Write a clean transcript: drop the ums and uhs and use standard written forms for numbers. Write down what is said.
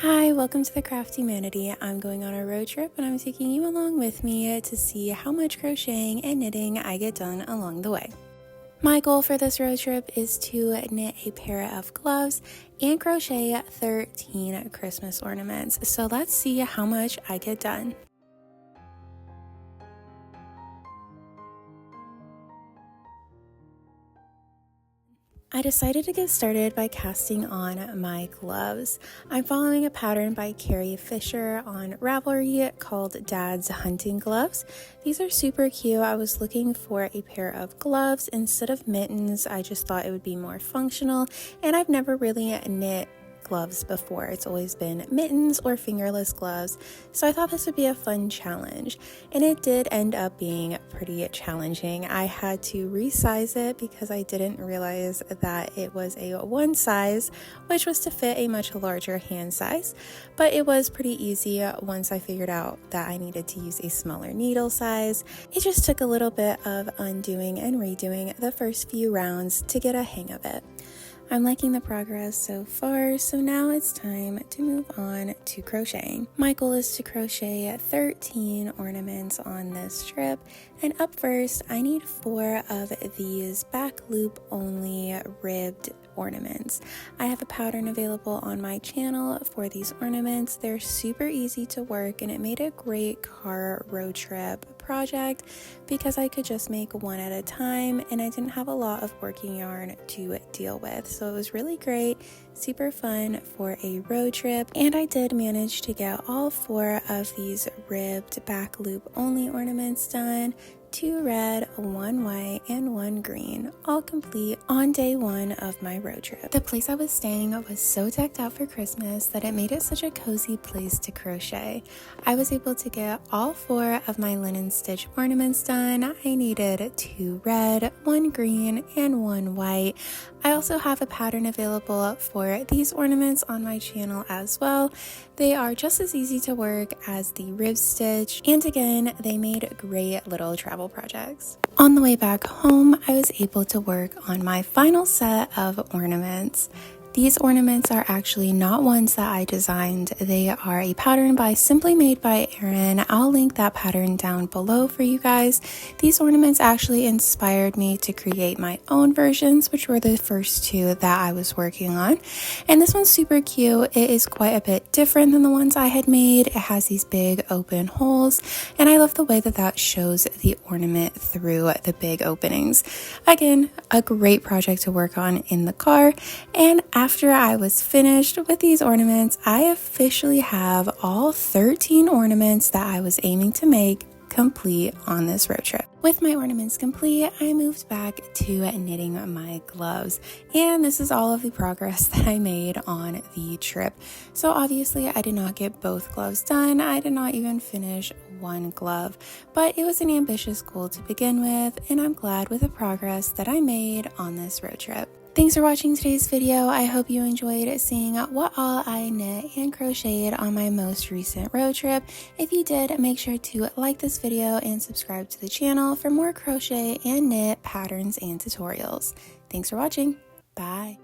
Hi, welcome to the CrafteeManatee. I'm going on a road trip and I'm taking you along with me to see how much crocheting and knitting I get done along the way. My goal for this road trip is to knit a pair of gloves and crochet 13 Christmas ornaments. So let's see how much I get done. I decided to get started by casting on my gloves. I'm following a pattern by Carrie Fisher on Ravelry called Dad's Hunting Gloves. These are super cute. I was looking for a pair of gloves instead of mittens. I just thought it would be more functional, and I've never really knit gloves before. It's always been mittens or fingerless gloves, so I thought this would be a fun challenge, and it did end up being pretty challenging. I had to resize it because I didn't realize that it was a one size, which was to fit a much larger hand size, but it was pretty easy once I figured out that I needed to use a smaller needle size. It just took a little bit of undoing and redoing the first few rounds to get a hang of it. I'm liking the progress so far, so now it's time to move on to crocheting. My goal is to crochet 13 ornaments on this trip, and up first I need 4 of these back loop only ribbed ornaments. I have a pattern available on my channel for these ornaments. They're super easy to work, and it made a great car road trip project because I could just make one at a time and I didn't have a lot of working yarn to deal with. So it was really great, super fun for a road trip, and I did manage to get all 4 of these ribbed back loop only ornaments done. 2 red, 1 white, and 1 green, all complete on day 1 of my road trip. The place I was staying was so decked out for Christmas that it made it such a cozy place to crochet. I was able to get all 4 of my linen stitch ornaments done. I needed 2 red, 1 green, and 1 white. I also have a pattern available for these ornaments on my channel as well. They are just as easy to work as the rib stitch, and again, they made great little travel projects. On the way back home, I was able to work on my final set of ornaments. These ornaments are actually not ones that I designed. They are a pattern by Simply Made by Erin. I'll link that pattern down below for you guys. These ornaments actually inspired me to create my own versions, which were the first 2 that I was working on. And this one's super cute. It is quite a bit different than the ones I had made. It has these big open holes, and I love the way that that shows the ornament through the big openings. Again, a great project to work on in the car. And after I was finished with these ornaments, I officially have all 13 ornaments that I was aiming to make complete on this road trip. With my ornaments complete, I moved back to knitting my gloves, and this is all of the progress that I made on the trip. So obviously I did not get both gloves done. I did not even finish 1 glove, but it was an ambitious goal to begin with, and I'm glad with the progress that I made on this road trip. Thanks for watching today's video. I hope you enjoyed seeing what all I knit and crocheted on my most recent road trip. If you did, make sure to like this video and subscribe to the channel for more crochet and knit patterns and tutorials. Thanks for watching. Bye.